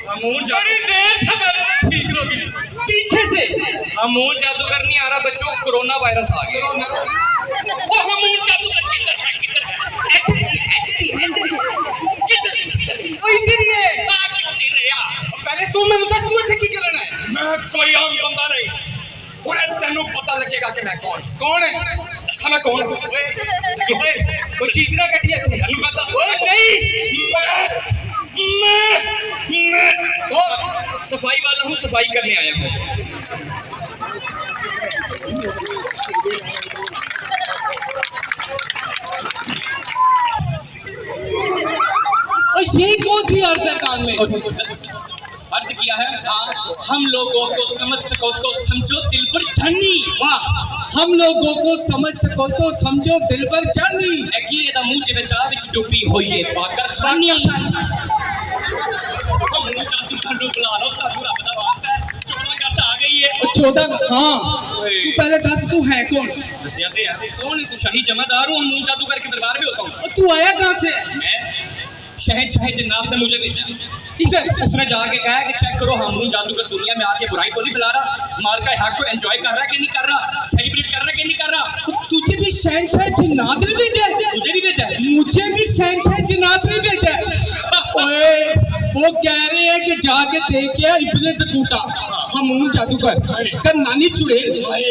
अमूल बड़ी देर से मैंने ठीक होगी पीछे से। अमूल जादूगर नहीं आ रहा बच्चों, कोरोना वायरस आ गया। वो अमूल जादूगर किधर है? पहले तू मैंने दस तू इत्थे की करना है? मैं कोई आम बंदा नहीं, तेन पता लगेगा कि मैं कौन है। दसा मैं कौन? कोई चीज ना कटी है मैं सफाई वाला हूँ, सफाई करने आया हूँ। ये कौन सी अर्ज है कान में? अर्ज किया है हम लोगों को समझ सको तो समझो दिल पर जानी। वाह, हम लोगों को समझ सको तो समझो दिल पर जानी। की एदा मुंह जिवें चाह विच डुबी होई है पाकर खानी। हम मुंह जादू खंडू बुला लो, तानू रब दा वास्ता है 14 अगस्त आ गई है। 14 हाँ, तू पहले दस तू है कौन? दसिया दे यार कौन है? तू शाही जमादार हूं, मुंह जादू करके दरबार में होता हूं। तू आया कहां से? मैं शहर जन्नात ने मुझे भेजा। उसने जाके कहा कि चेक करो हम जादूगर दुनिया में आके बुराई को नहीं फैला रहा, मार का हक को एंजॉय कर रहा है कि नहीं कर रहा, सेलिब्रेट कर रहा है कि नहीं कर रहा। तुझे भी शहंशाह जिन्नात ने भेजा है? मुझे भी भेजा है। मुझे भी शहंशाह जिन्नात ने भेजा है। ओए वो कह रहे हैं कि जाके देखे इब्ने ज़कूता हमून जादूगर कर नानी चुड़े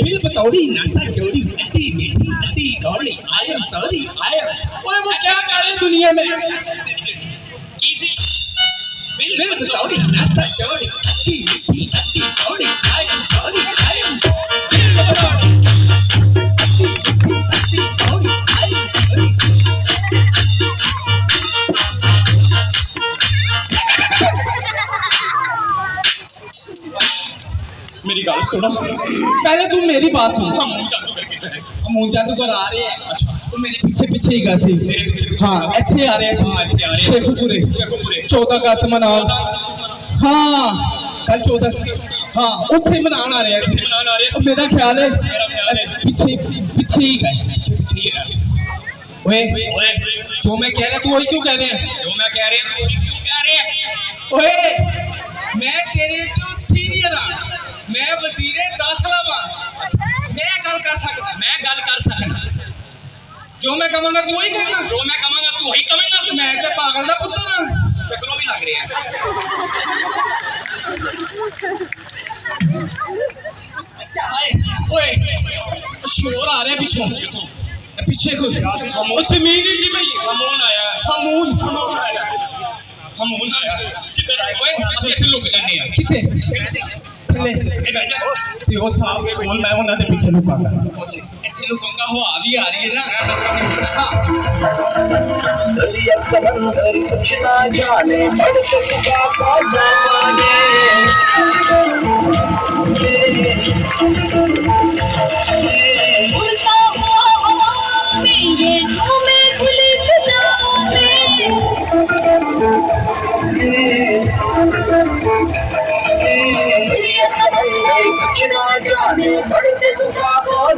बिल बतौड़ी नासा जोड़ी नटी मीठी नटी गौड़ी I am sorry I am. ओए वो क्या कर रहे हैं दुनिया में? बिल बतौड़ी नासा जोड़ी नटी मीठी नटी गौड़ी I am sorry I am बिल बतौड़ी नटी मीठी नटी गौड़ी आई एम सॉरी। मेरी गल सुनो, पहले तू मेरी बात सुन। हमून जादूगर आ रहे हैं। अच्छा, वो मेरे पीछे पीछे ही गा सी। हाँ इत्थे आ रहे हैं शेखपुरे 14 अगस्त मनान। हाँ कल 14 हाँ उत्थे मनान आ रहे हैं। मेरा ख्याल है पीछे ही गए। ओए जो मैं कह रहा तू वही क्यों कह रहे हैं? जो मैं कह रहे हैं क्यों कह रहे हैं? ओए मैं तेरे तो सीनियर हां, मैं वजीरे दाखिला हां, मैं गल कर सकदा। जो मैं कहांगा तू वही कहेगा, जो मैं कहांगा तू वही कहेगा। मैं तो पागल दा पुत्तर हां। शक्लों भी लग रही है। अच्छा ओए शोर आ रहा है पीछे को। जमीन ही भाई हमून आया। किधर आए? ओए ਅਸੀਂ ਇੱਥੇ ਲੁਕ ਜਾਂਦੇ ਆ। किथे यो साहब बोल मैं ਉਹਨਾਂ ਦੇ ਪਿੱਛੇ ਲੁਕਾਂਗਾ। ਇੱਥੇ ਲੁਕਾਂਗਾ हवा भी आ रही है ना। हां दरिया समंदर कुछ ना जाने पड़ सकता जाने उड़ता हुआ हवा में ये हमें खुली फिजाओं में दरिया समंदर कुछ ना जाने पड़ सकता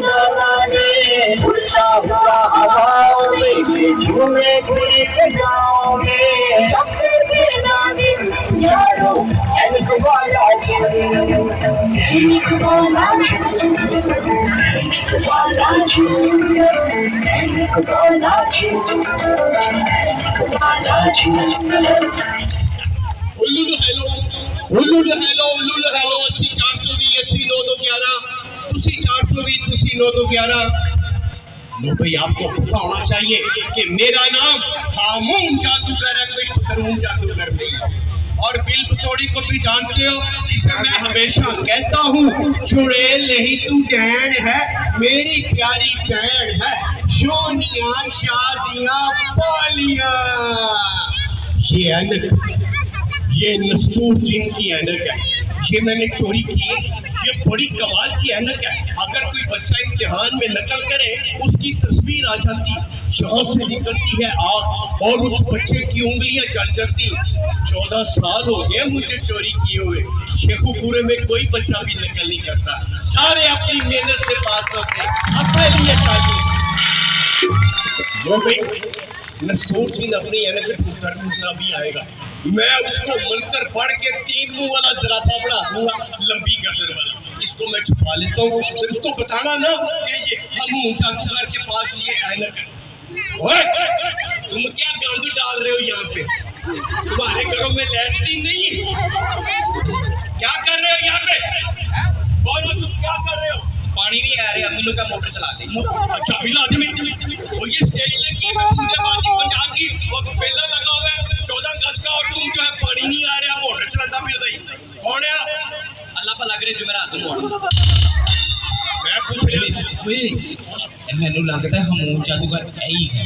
जाने उड़ता हुआ हवाओं में ये झूमे खुली फिजाओं में सबसे बिना दिन यारो एनिक वाला उल्लू हेलो 80 420 80 911 तुसी 420 तुसी 911। लो भाई आपको पता होना चाहिए कि मेरा नाम हमून जादूगर है, कोई फतरून जादूगर नहीं। और बिल बतौड़ी को भी जानते हो, जिसे मैं हमेशा कहता हूँ चुड़ैल नहीं तू डैन है, मेरी प्यारी बहन है, सोनिया शादियां पालियां। ये ऐनक, ये नस्तूर जिन की ऐनक है, ये मैंने चोरी की है। ये बड़ी कमाल की ऐनक है। अगर कोई बच्चा इम्तिहान में नकल करे उसकी तस्वीर आ जाती, यहाँ से निकलती है आग और उस बच्चे की उंगलियां जल जाती। 14 साल हो गए मुझे चोरी किए हुए। शेखुपुरे में कोई बच्चा भी नकल नहीं करता, सारे अपनी मेहनत से पास होते। अपने लिए चाहिए वो भाई नस्तूर जिन अपनी ऐनक भी आएगा। मैं उसको मंत्र पढ़ के 3 मुंह वाला जराफा बना दूंगा, लंबी गर्दन वाला। इसको मैं छुपा लेता हूँ, तो उसको बताना ना कि ये हम जादूगर के पास ये ऐनक है। ओए, तुम क्या गांदू डाल रहे हो यहाँ पे? तुम्हारे घरों में लैट्रिन नहीं है? क्या कर रहे हो यहाँ पे? बोलो, तुम क्या कर रहे हो? पानी नहीं आ रहा, अम्मी लोग का मोटर चला दी। अच्छा हिला दे वो ये स्टेज लगी है बूंदेबांदी पंजाब की और मेला लगा हुआ है 14 गज का, और तुम जो है पानी नहीं आ रहा मोटर चलाता फिर दई कौन है आप? अल्लाह भला करे जुमेरात नूं मैं पूछ रहा ਓਏ ਮੈਨੂੰ ਲੱਗਦਾ ਹਮੂਨ ਜਾਦੂਗਰ ਹੈ ਹੀ ਹੈ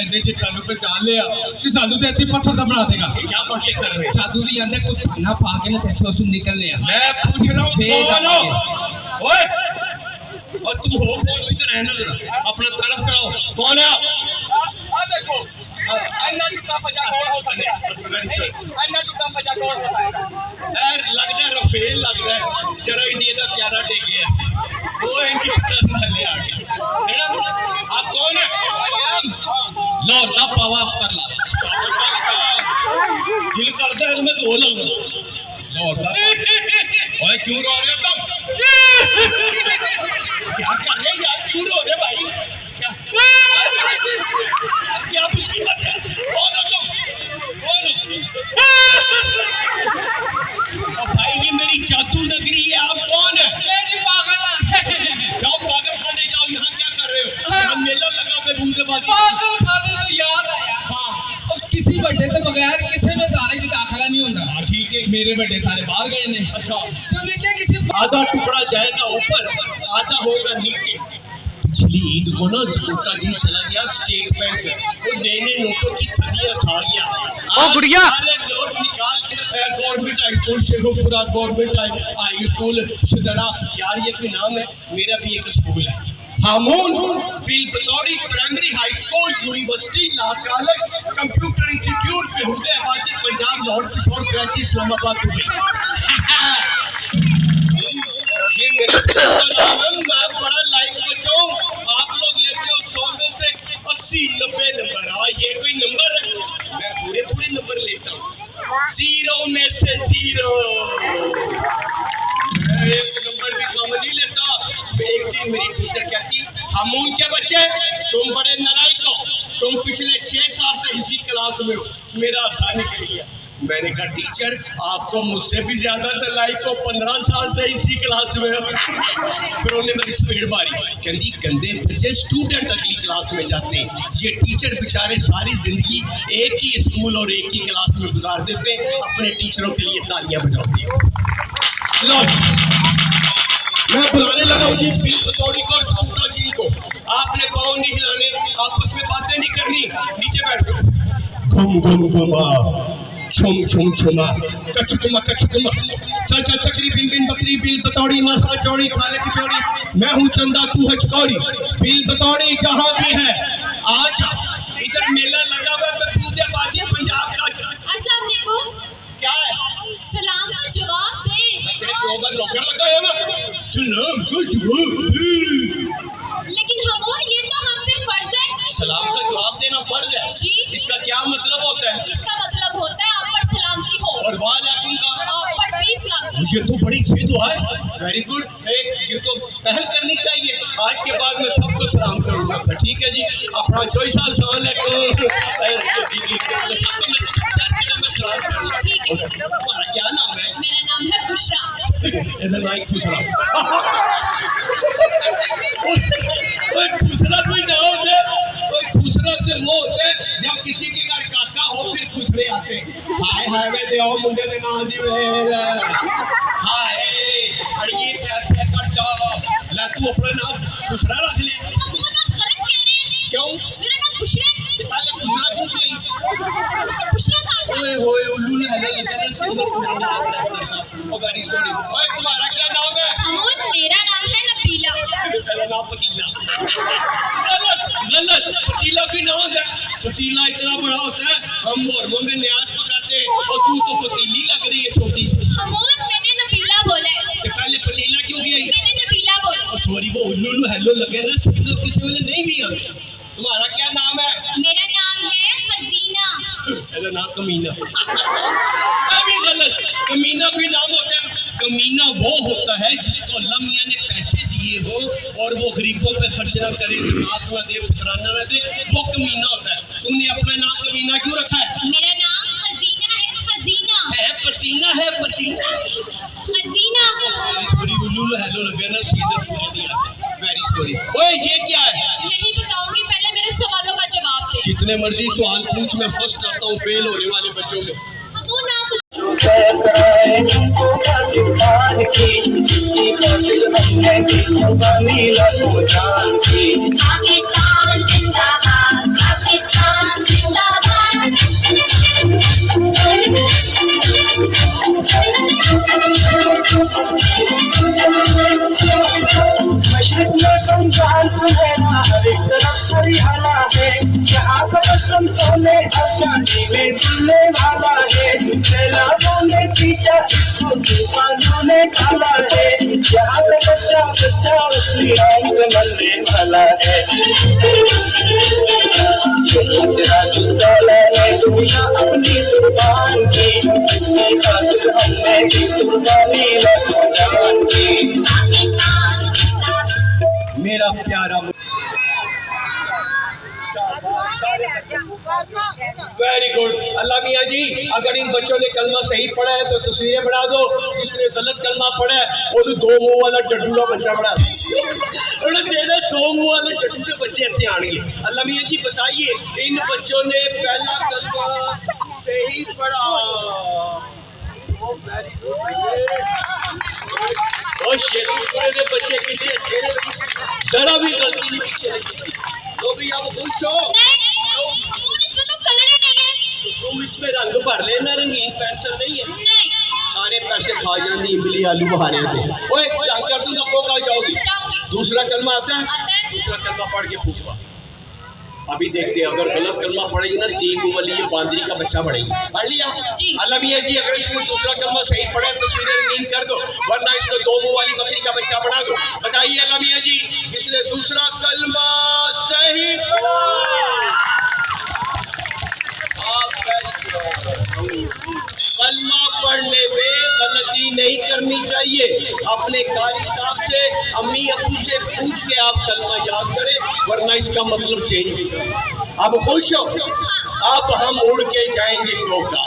ਇਹਨੇ ਜੇ ਤੁਹਾਨੂੰ ਪਛਾਣ ਲਿਆ ਤੇ ਸਾਨੂੰ ਤੇ ਇੱਥੇ ਪੱਥਰ ਦਾ ਬਣਾ ਦੇਗਾ क्या बातें कर रहे हो? ਜਾਦੂ ਵੀ ਆਂਦਾ ਕੁਝ ਨਾ ਪਾ ਕੇ ਨਾ ਤੇ ਇੱਥੇ ਉਸ ਨੂੰ ਨਿਕਲ ਲਿਆ मैं पूछ रहा हूँ कौन हो? ओए, और तुम हो कौन? इधर रहना जरा, अपना तारफ कराओ, कौन है आप? आ देखो अन्ना टुटा पजा कौन हो सकता अन्ना टुटा पजा कौन हो सकता यार लग रहा है रफेल लग रहा है जरा इंडिया का प्यारा टेक गया वो इनकी टक्कर थल्ले आ गया है ना? आप कौन है? लो ला पावा अख्तर ला दिल करता है मैं तो लौट ओए क्यों रो रहे हो तुम? क्या कर रहे यार, क्यों रो रहे भाई? क्या क्या मुसीबत है? कौन हो तुम? कौन हो? भाई ये मेरी जादू नगरी है, आप कौन है? जाओ पागल खाने जाओ, यहाँ क्या कर रहे हो? यहाँ मेला लगा हुआ है बूंदेबांदी। ਪਾਗਲ ਖਾਨੇ ਤੋਂ ਯਾਦ ਆਇਆ हाँ ਉਹ ਕਿਸੇ ਵੱਡੇ ਤੋਂ ਬਗੈਰ ਕਿਸੇ में दारे ਚ दाखिला नहीं ਹੁੰਦਾ हाँ ठीक है। मेरे बड़े सारे बाहर गए ने अच्छा, तो देखिए किसी आधा टुकड़ा जाएगा ऊपर, आधा होगा नीचे। पिछली ईद को ना जूता जी चला गया स्टेट बैंक, वो नए नोटों की थलियां खा गया। ओ गुड़िया! सारे नोट निकाल के government high school Sheikhupura, government high school शिदड़ा, यार ये कोई नाम है? मेरा भी एक स्कूल है, हामून बिल बतौरी primary high school university law college computer institute बेहूदे आबादी पंजाब लाहौर पिशोर कराची इस्लामाबाद दुबई। ये मेरा स्कूल का नाम है, मैं बड़ा लाइक बच्चा हूँ। आप लोग लेते हो 100 में से 80-90 नंबर। हाँ ये कोई नंबर है? मैं पूरे नंबर लेता हूँ, 0 में से 0। मैं एक नंबर भी कम नहीं लेता। एक दिन मेरी टीचर कहती, हामून के बच्चे तुम बड़े नालायक हो, तुम पिछले 6 साल से इसी क्लास में हो। मेरा आसानी के लिए मैंने कहा टीचर आप तो मुझसे भी ज्यादा नालायक हो, 15 साल से इसी क्लास में हो। फिर उन्होंने मेरी स्पीड मारी, कहती गंदे बच्चे स्टूडेंट अगली क्लास में जाते हैं, ये टीचर बेचारे सारी जिंदगी एक ही स्कूल और एक ही क्लास में गुजार देते हैं, अपने टीचरों के लिए तालियां बजाते हैं। मैं बुलाने लगा हूँ जी बिल बतौरी को और छोटा जी को, आपने पाँव नहीं हिलाने, आपस में बातें नहीं करनी, नीचे बैठ घुम घुम घुमा छुम छुम छुमा कचकुमा कचकुमा चल चल चकरी बिन बिन बकरी बिल बतौरी नसा चौड़ी खाले कचौड़ी, मैं हूँ चंदा तू है चकौड़ी, बिल बतौरी जहाँ भी है आज इधर मेला लगा हुआ है बूंदेबांदी पंजाब का। अस्सलाम वालेकुम। क्या है? सलाम का जवाब दे। मैं तेरे प्यो का नौकर लगाया ना, सलाम का जवाब। लेकिन हमूर ये तो हम पे फर्ज है। सलाम का जवाब देना फर्ज है जी। इसका क्या मतलब होता है? इसका मतलब होता है आप पर सलामती हो और वालेकुम का? आप पर भी सलामती। ये तो बड़ी अच्छी दुआ है, वेरी गुड। ये तो पहल करनी चाहिए, आज के बाद मैं सबको सलाम करूंगा। ठीक है जी, अपना चॉइस सलाम करूंगा। ठीक है। तुम्हारा क्या नाम है? मेरा नाम है बुशरा। इधर माइक खुश रहा। दूसरा कोई ना होता है, दूसरा तो वो होता है जब किसी के घर काका हो फिर खुसरे आते हैं। हाय हाय वे देओ मुंडे दे नाम दी वेल हाय अड़िए पैसे कटो ला तू अपना नाम खुसरा रख ले। हमूर आप गलत कह रहे हैं। क्यों? मेरा नाम बुशरा है। पहले खुसरा क्यों गई? बुशरा था। ओए होए उल्लू ने हले लगा ना सिंगर पूरा नाम है। ओ वेरी सॉरी। ओए तुम्हारा क्या नाम है? हमूर मेरा नाम है नबीला। मेरा नाम पतीला। गलत पतीला की नाम है। पतीला इतना बड़ा होता है, हम मोहर्रम में न्याज पकाते हैं और तू तो पतीली लग रही है छोटी सी। हमूर मैंने नबीला बोला है। तो पहले पतीला क्यों किया? मैंने नबीला बोला। सॉरी वो उल्लू हेलो लगे ना सिग्नल किसी वाले नहीं भी आते। तुम्हारा क्या नाम है? मेरा नाम है खजीना। नाम कमीना। अभी गलत, कमीना कोई नाम होता है? कमीना वो होता है जिसको अल्लाह मियां ने पैसे दिए हो और वो गरीबों पे खर्च ना करे, ज़कात ना दे, शुक्राना ना दे, वो कमीना होता है। तूने अपना नाम कमीना क्यों रखा है? मेरा नाम खजीना है, खजीना है पसीना, है पसीना। खजीना। सॉरी उल्लू हेलो लगे ना, सीधे पूरे नहीं आते। Very sorry. ओए ये क्या है? नहीं बताऊंगी, पहले मेरे सवालों का जवाब दे। जितने मर्जी सवाल पूछ, मैं फर्स्ट आता हूँ फेल होने वाले बच्चों में। वो नाम मुझे पाकिस्तान की हमने की जुबानी लखों जान की। पाकिस्तान जिंदाबाद, पाकिस्तान जिंदाबाद। मशरिक़ में रमज़ान सुनहरा, हर एक तरफ हरियाला है। यहाँ का मौसम सोने अफगानी में मिलने वाला है। सैलाबों ने पीछा इसको तूफानों ने खाला है। यहाँ का बच्चा बच्चा उसकी आम से मरने वाला है। तेरा जुल्ला है दुनिया अपनी कुर्बान की, इसके खातिर हमने की कुर्बानी लखों जान की। पाकिस्तान मेरा प्यारा वेरी गुड। अल्लाह मियाँ जी, अगर इन बच्चों ने कलमा सही पढ़ा है तो तस्वीरें बना दो। जिसने गलत कलमा पढ़ा है वो दो मुंह वाला डड्डू का बच्चा बना देना। दो मुंह वाले डड्डू के बच्चे ऐसे आएंगे। अल्लाह मियाँ जी बताइए, इन बच्चों ने पहला कलमा सही पढ़ा। और शेखपुरे के बच्चे किसी अच्छे जरा भी गलती नहीं पीछे लगी। तो भैया वो खुश हो? इसमें तो कलर ही नहीं है। तुम इसमें रंग भर लेना, रंगीन पेंसिल नहीं है। नहीं सारे पैसे खा जाती इमली आलू बहारे थे। ओए रंग कर दूंगा, वो कहाँ जाओगी? जाऊंगी। दूसरा कलमा आता है? आता है। दूसरा कलमा पढ़ के पूछवा। अभी देखते हैं, अगर गलत कलमा पढ़ेगी ना 3 मुंह वाली ये बांदरी का बच्चा पढ़ेगी। पढ़ लिया जी। अल्लाह मियाँ जी, अगर इसमें दूसरा कलमा सही पढ़े तो सीधे रंगीन कर दो, वरना इसको 2 मुंह वाली बकरी का बच्चा बना दो। बताइए अल्लाह मियाँ जी, इसने दूसरा कलमा सही पढ़ा। कलमा पढ़ने में गलती नहीं करनी चाहिए। अपने कारी साहब से, अम्मी अबू से पूछ के आप कलमा याद करें, वरना इसका मतलब चेंज नहीं करना। अब खुश हो? अब हम उड़ के जाएंगे कोका।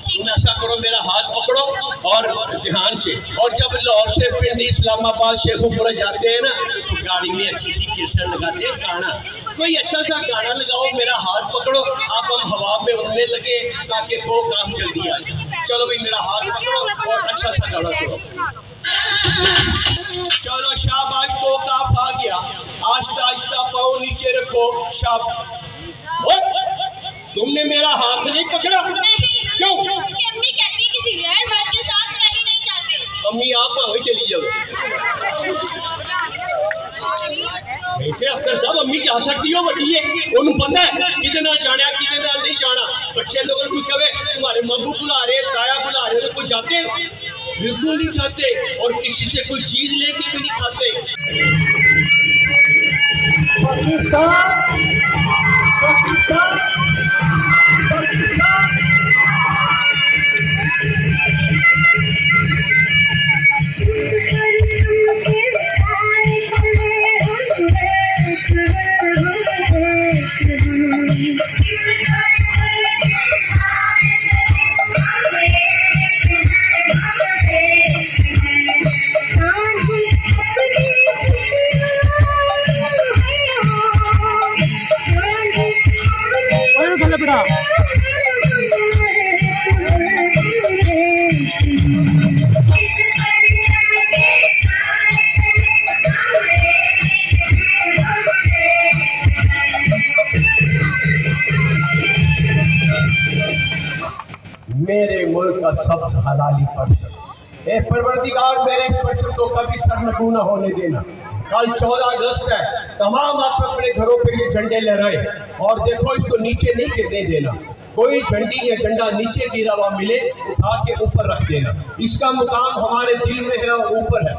तुम ऐसा करो, मेरा हाथ पकड़ो और ध्यान से। और जब लाहौर से पिंडी इस्लामाबाद शेखुपुरा जाते हैं ना, तो गाड़ी में अच्छी सी किरसन लगाते हैं गाना। कोई अच्छा सा गाना लगाओ, मेरा हाथ पकड़ो, अब हम हवा में उड़ने लगे ताकि वो काम जल्दी आ जाए। चलो भाई, मेरा हाथ पकड़ो और अच्छा सा गाना करो। चलो शाबाश, तो काफ आ गया। आहिस्ता आहिस्ता पाँव नीचे रखो। शाबाश। तुमने मेरा हाथ नहीं पकड़ा? नहीं। क्यों? क्योंकि अम्मी कहती है किसी गैर मर्द के साथ रहना नहीं चाहते। अम्मी आप भावे चली जाओ। ऐसे अक्सर सब अम्मी जा सकती हो, बड़ी है उन्हें पता है कितने ना जाना कितने ना नहीं जाना। बच्चे लोगों को कहे तुम्हारे मम्मू बुला रहे, ताया बुला रहे, तो कोई जाते? बिल्कुल नहीं जाते। और किसी से कोई चीज लेके भी नहीं खाते। पाकिस्तान पाकिस्तान पाकिस्तान। मेरे मुल्क का सब हलाली पर्चम, ए परवरदिगार मेरे इस पर्चम को कभी सरनगू न होने देना। कल 14 अगस्त है, तमाम आप अपने घरों पे ये झंडे लहराए और देखो इसको नीचे नहीं गिरने देना। कोई झंडी या झंडा नीचे गिरा हुआ मिले, उठा के ऊपर रख देना। इसका मुकाम हमारे दिल में है और ऊपर है।